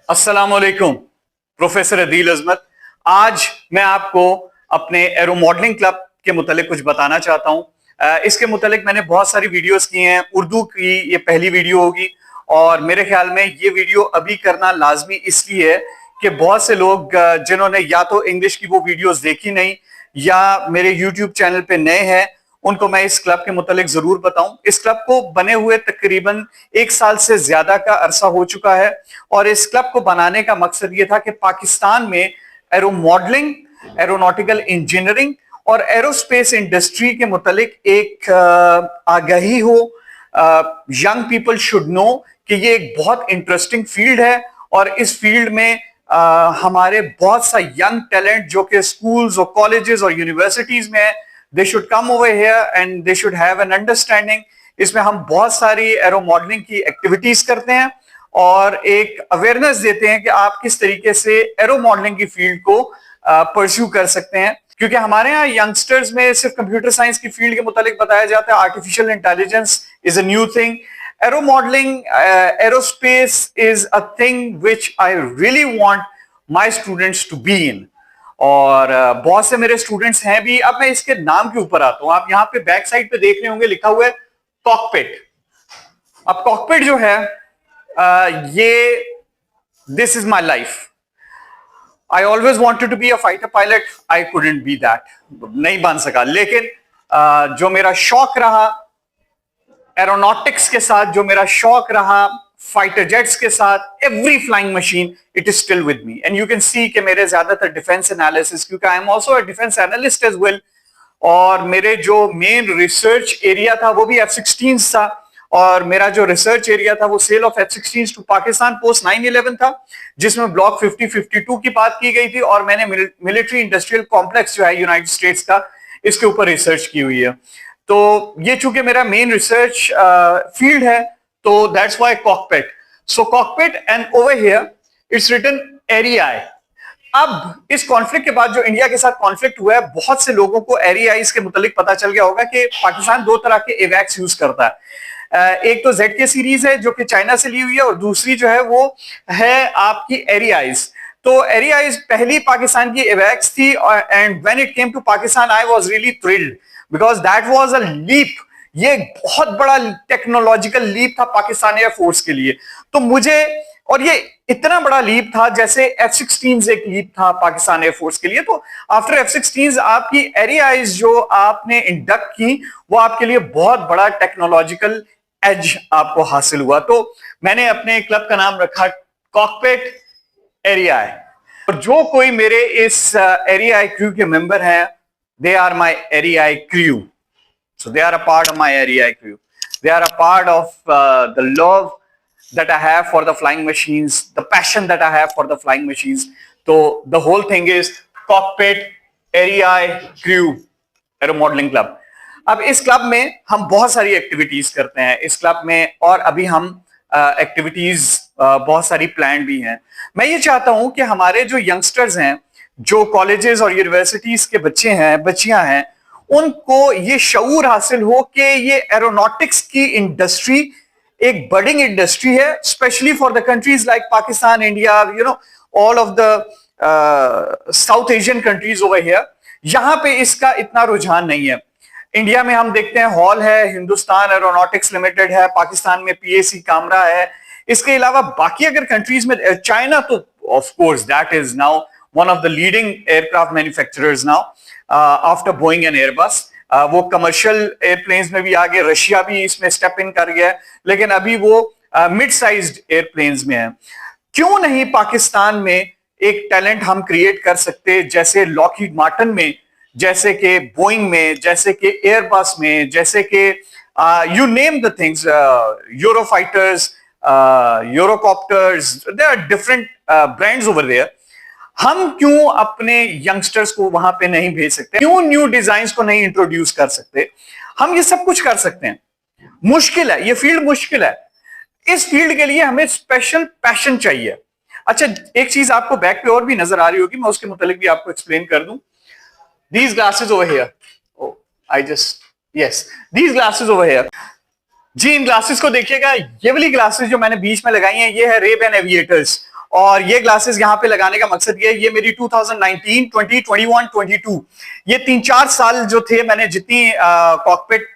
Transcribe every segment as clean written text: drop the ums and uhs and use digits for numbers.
अस्सलामुअलैकुम। प्रोफेसर अदील अजमत। आज मैं आपको अपने एरो मॉडलिंग क्लब के मुतालिक कुछ बताना चाहता हूं। इसके मुतालिक मैंने बहुत सारी वीडियोस की हैं। उर्दू की ये पहली वीडियो होगी और मेरे ख्याल में ये वीडियो अभी करना लाजमी इसलिए है कि बहुत से लोग जिन्होंने या तो इंग्लिश की वो वीडियोस देखी नहीं या मेरे यूट्यूब चैनल पे नए हैं, उनको मैं इस क्लब के मुतालिक जरूर बताऊं। इस क्लब को बने हुए तकरीबन 1 साल से ज्यादा का अरसा हो चुका है और इस क्लब को बनाने का मकसद ये था कि पाकिस्तान में एरो मॉडलिंग, एरोनॉटिकल इंजीनियरिंग और एरोस्पेस इंडस्ट्री के मुतालिक एक आगाही हो। यंग पीपल शुड नो कि ये एक बहुत इंटरेस्टिंग फील्ड है और इस फील्ड में हमारे बहुत सा यंग टैलेंट जो कि स्कूल्स और कॉलेजेस और यूनिवर्सिटीज में है, they should come over here and they should have an understanding. इसमें हम बहुत सारी एरो मॉडलिंग की एक्टिविटीज करते हैं और एक अवेयरनेस देते हैं कि आप किस तरीके से एरो मॉडलिंग की फील्ड को परस्यू कर सकते हैं, क्योंकि हमारे यहाँ यंगस्टर्स में सिर्फ कंप्यूटर साइंस की फील्ड के मुतालिक बताया जाता है। Artificial intelligence is a new thing. Aero modelling, aerospace is a thing which I really want my students to be in. और बहुत से मेरे स्टूडेंट्स हैं भी। अब मैं इसके नाम के ऊपर आता हूं। आप यहाँ पे बैक साइड पे देख रहे होंगे लिखा हुआ है कॉकपिट। अब कॉकपिट जो है ये this is my life. I always wanted to be a fighter pilot, I couldn't be that, नहीं बन सका। लेकिन जो मेरा शौक रहा एरोनॉटिक्स के साथ, जो मेरा शौक रहा फाइटर जेट्स के साथ, every flying machine it is still with me. And you can see कि मेरे ज्यादातर डिफेंस एनालिसिस, क्योंकि I am also a defence analyst as well, और मेरे जो मेन रिसर्च एरिया था वो भी F-16 था। और मेरा जो रिसर्च एरिया था वो sale of F-16 to Pakistan post 9/11 था, जिसमें ब्लॉक 50-52 की बात की गई थी। और मैंने मिलिट्री इंडस्ट्रियल कॉम्प्लेक्स जो है यूनाइटेड स्टेट्स का, इसके ऊपर रिसर्च की हुई है। तो ये चूंकि मेरा मेन रिसर्च फील्ड है, तो that's why cockpit. So cockpit and over here it's written Aeriai. अब इस कॉन्फ्लिक्ट के बाद जो इंडिया के साथ कॉन्फ्लिक्ट हुआ है, बहुत से लोगों को एरियाइज के मुतालिक पता चल गया होगा कि पाकिस्तान दो तरह के एवैक्स यूज करता है। एक तो ZK सीरीज है जो कि चाइना से ली हुई है, और दूसरी जो है वो है आपकी एरियाइज। तो एरियाइज पहली पाकिस्तान की एवैक्स थी, and when it came to Pakistan I was really thrilled because that was a leap. ये एक बहुत बड़ा टेक्नोलॉजिकल लीप था पाकिस्तान एयरफोर्स के लिए। तो मुझे, और ये इतना बड़ा लीप था जैसे F-16 एक लीप था पाकिस्तान एयरफोर्स के लिए। तो आफ्टर F-16 आपकी एरियाइज जो आपने इंडक्ट की, वो आपके लिए बहुत बड़ा टेक्नोलॉजिकल एज आपको हासिल हुआ। तो मैंने अपने क्लब का नाम रखा कॉकपिट एरियाई। और जो कोई मेरे इस एरियाई क्रू के मेंबर हैं, they are my Aeriai crew. So they are a part of my area crew. They are a part of the love that I have for the flying machines, the passion that I have for the flying machines. So the whole thing is Cockpit Area Crew Aero Modeling Club. अब इस club में हम बहुत सारी activities करते हैं इस club में, और अभी हम एक्टिविटीज बहुत सारी प्लान भी हैं। मैं ये चाहता हूं कि हमारे जो यंगस्टर्स हैं, जो कॉलेजेस और यूनिवर्सिटीज के बच्चे हैं, बच्चियां हैं, उनको ये शऊर हासिल हो कि ये एरोनॉटिक्स की इंडस्ट्री एक बडिंग इंडस्ट्री है, specially for the countries like Pakistan, India, you know, all of the south Asian countries over here. यहां पे इसका इतना रुझान नहीं है। इंडिया में हम देखते हैं हॉल है, हिंदुस्तान एरोनॉटिक्स लिमिटेड है, पाकिस्तान में PAC कामरा है। इसके अलावा बाकी अगर कंट्रीज में, चाइना तो of course that is now one of the leading aircraft manufacturers now after Boeing and Airbus. वो कमर्शियल एयरप्लेन्स में भी आगे, रशिया भी इसमें स्टेप इन कर गया है, लेकिन अभी वो मिड साइज्ड एयरप्लेन्स में है। क्यों नहीं पाकिस्तान में एक टैलेंट हम क्रिएट कर सकते, जैसे लॉकहीड मार्टिन में, जैसे कि बोइंग में, जैसे कि एयरबस में, जैसे कि you name the things, Eurofighters, Eurocopters, there are different brands over there. हम क्यों अपने यंगस्टर्स को वहां पे नहीं भेज सकते? क्यों न्यू डिजाइन्स को नहीं इंट्रोड्यूस कर सकते? हम ये सब कुछ कर सकते हैं। मुश्किल है, ये फील्ड मुश्किल है। इस फील्ड के लिए हमें स्पेशल पैशन चाहिए। अच्छा, एक चीज आपको बैक पे और भी नजर आ रही होगी, मैं उसके मुतालिक भी आपको एक्सप्लेन कर दूं। These glasses over here. Oh, yes, these glasses over here. जी, इन ग्लासेस को देखिएगा। ये वाली ग्लासेस जो मैंने बीच में लगाई हैं, ये है रेब एंड एविएटर्स। और ये ग्लासेस यहाँ पे लगाने का मकसद ये मेरी 2019, 20, 21, 22 ये 3-4 साल जो थे, मैंने जितनी कॉकपिट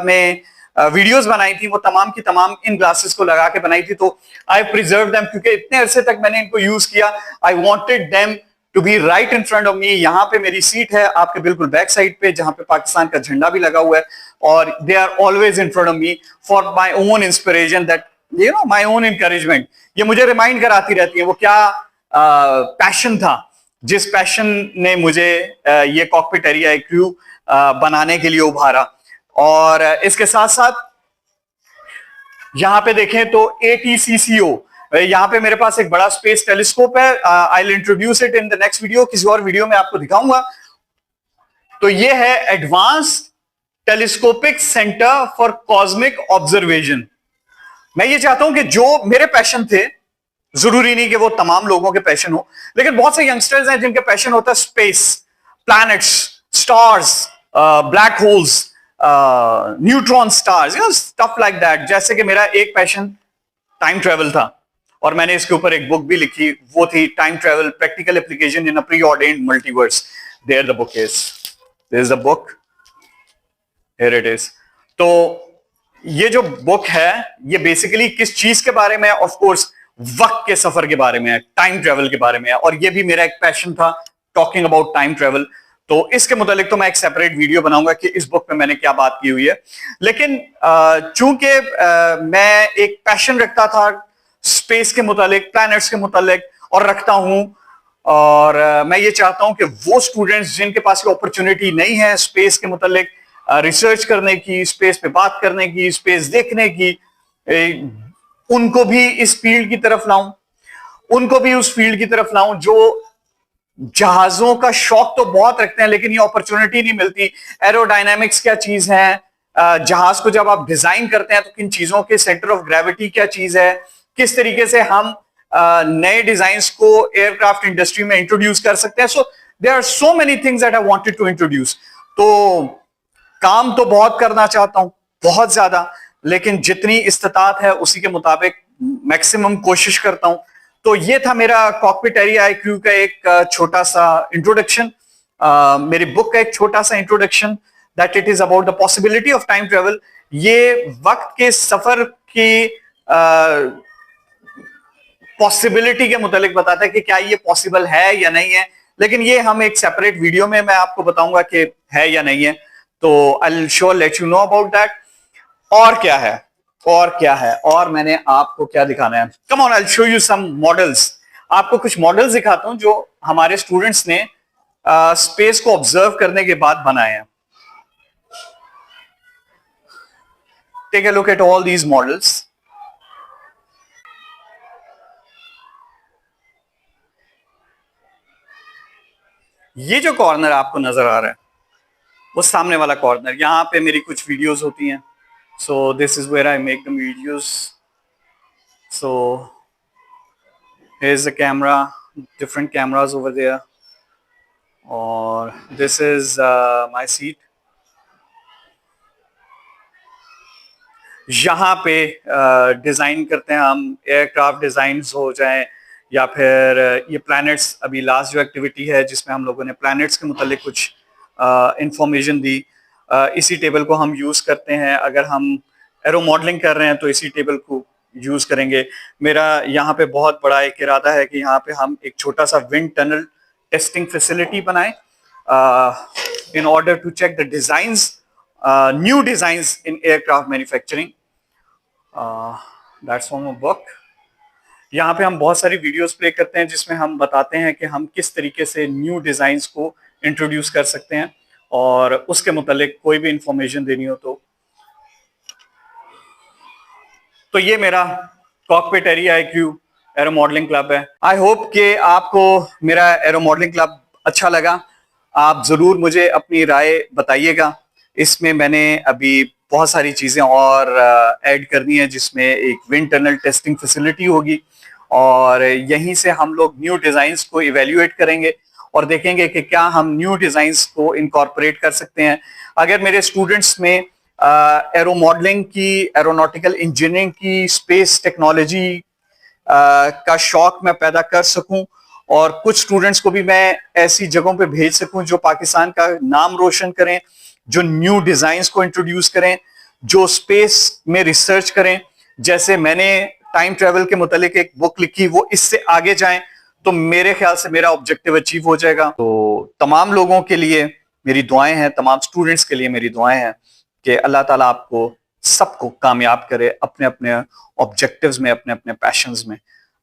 में वीडियोस बनाई थी वो तमाम की तमाम इन ग्लासेस को लगा के बनाई थी। तो आई प्रिजर्व देम, क्योंकि इतने अरसे तक मैंने इनको यूज किया। I wanted them to be right in front of me. यहाँ पे मेरी सीट है आपके बिल्कुल बैक साइड पे, जहां पे पाकिस्तान का झंडा भी लगा हुआ है, और they are always in front of me for my own inspiration, that you know my own encouragement. ये मुझे रिमाइंड कराती रहती है वो क्या पैशन था, जिस पैशन ने मुझे ये कॉकपिट एरिया क्रू बनाने के लिए उभारा। और इसके साथ साथ यहां पे देखें तो ATCCO, यहां पे मेरे पास एक बड़ा स्पेस टेलीस्कोप है। I will introduce it in the next video, किसी और वीडियो में आपको दिखाऊंगा। तो ये है advanced telescopic centre for cosmic observation. मैं ये चाहता हूं कि जो मेरे पैशन थे, जरूरी नहीं कि वो तमाम लोगों के पैशन हो, लेकिन बहुत से यंगस्टर्स हैं जिनके पैशन होता है space, planets, stars, black holes, neutron stars, you know stuff like that. जैसे कि मेरा एक पैशन टाइम ट्रेवल था, और मैंने इसके ऊपर एक बुक भी लिखी, वो थी time travel practical application in a pre ordained multiverse. There the book is, there is the book, here it is. तो ये जो बुक है ये बेसिकली किस चीज के बारे में है? ऑफ कोर्स वक्त के सफर के बारे में है, टाइम ट्रेवल के बारे में है, और ये भी मेरा एक पैशन था, टॉकिंग अबाउट टाइम ट्रेवल। तो इसके मुतालिक तो मैं एक सेपरेट वीडियो बनाऊंगा कि इस बुक में मैंने क्या बात की हुई है। लेकिन चूंकि मैं एक पैशन रखता था स्पेस के मुतालिक, प्लैनेट्स के मुतालिक, और रखता हूं, और मैं ये चाहता हूं कि वो स्टूडेंट्स जिनके पास अपॉर्चुनिटी नहीं है स्पेस के मुतालिक रिसर्च करने की, स्पेस पे बात करने की, स्पेस देखने की, उनको भी इस फील्ड की तरफ लाऊं, उनको भी उस फील्ड की तरफ लाऊं जो जहाजों का शौक तो बहुत रखते हैं लेकिन ये अपॉर्चुनिटी नहीं मिलती। एरोडायनामिक्स क्या चीज है, जहाज को जब आप डिजाइन करते हैं तो किन चीजों के सेंटर ऑफ ग्रेविटी क्या चीज है, किस तरीके से हम नए डिजाइन्स को एयरक्राफ्ट इंडस्ट्री में इंट्रोड्यूस कर सकते हैं। So there are so many things that I wanted to introduce. तो काम तो बहुत करना चाहता हूं, बहुत ज्यादा, लेकिन जितनी इस्तात है उसी के मुताबिक मैक्सिमम कोशिश करता हूं। तो ये था मेरा कॉकपिट एरिया क्रू का एक छोटा सा इंट्रोडक्शन, मेरी बुक का एक छोटा सा introduction, that it is about the possibility of time travel. ये वक्त के सफर की पॉसिबिलिटी के मुतालिक बताता है कि क्या ये पॉसिबल है या नहीं है, लेकिन ये हम एक सेपरेट वीडियो में मैं आपको बताऊंगा कि है या नहीं है। तो I will sure let you know about that. और क्या है, और क्या है, और मैंने आपको क्या दिखाना है? Come on, I will show you some models. आपको कुछ मॉडल्स दिखाता हूं जो हमारे स्टूडेंट्स ने स्पेस को ऑब्जर्व करने के बाद बनाए हैं। Take a look at all these models. ये जो कॉर्नर आपको नजर आ रहा है, वो सामने वाला कॉर्नर, यहां पे मेरी कुछ वीडियोस होती हैं। So this is where I make the videos. So here's the camera, different cameras over there, or this is my seat. यहाँ पे डिज़ाइन करते हैं हम, एयरक्राफ्ट डिज़ाइंस हो जाएं, या फिर ये प्लैनेट्स, अभी लास्ट जो एक्टिविटी है जिसमें हम लोगों ने प्लैनेट्स के मुतालिक कुछ इंफॉर्मेशन दी, इसी टेबल को हम यूज़ करते हैं। अगर हम एरो मॉडलिंग कर रहे हैं तो इसी टेबल को यूज़ करेंगे। मेरा यहाँ पे बहुत बड़ा एक इरादा है कि यहाँ पे हम एक छोटा सा विंड टनल टेस्टिंग फैसिलिटी बनाएं in order to check the designs, new designs in aircraft manufacturing. That's from a book. यहाँ पे हम बहुत सारी वीडियोस प्ले करते हैं जिसमें हम बताते हैं कि हम किस तरीके से न्यू डिज़ाइंस को इंट्रोड्यूस कर सकते हैं, और उसके मुतालिक कोई भी इंफॉर्मेशन देनी हो तो ये मेरा cockpit area crew aero modelling club है। आई होप कि आपको मेरा एरो मॉडलिंग क्लब अच्छा लगा। आप जरूर मुझे अपनी राय बताइएगा। इसमें मैंने अभी बहुत सारी चीजें और ऐड करनी है, जिसमें एक विंड टनल टेस्टिंग फैसिलिटी होगी, और यहीं से हम लोग न्यू डिजाइन्स को इवेल्युएट करेंगे और देखेंगे कि क्या हम न्यू डिजाइन्स को इनकॉर्पोरेट कर सकते हैं। अगर मेरे स्टूडेंट्स में एरो मॉडलिंग की, एरोनॉटिकल इंजीनियरिंग की, स्पेस टेक्नोलॉजी का शौक मैं पैदा कर सकूं और कुछ स्टूडेंट्स को भी मैं ऐसी जगहों पे भेज सकूं जो पाकिस्तान का नाम रोशन करें, जो न्यू डिजाइन्स को इंट्रोड्यूस करें, जो स्पेस में रिसर्च करें। जैसे मैंने टाइम ट्रेवल के मुतालिक एक बुक लिखी, वो इससे आगे जाएं तो मेरे ख्याल से मेरा ऑब्जेक्टिव अचीव हो जाएगा। तो तमाम लोगों के लिए मेरी दुआएं हैं, तमाम स्टूडेंट्स के लिए मेरी दुआएं हैं कि अल्लाह ताला आपको सबको कामयाब करे अपने अपने ऑब्जेक्टिव्स में, अपने अपने पैशंस में।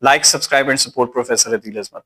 Like, subscribe and support professor Adeel Azmat.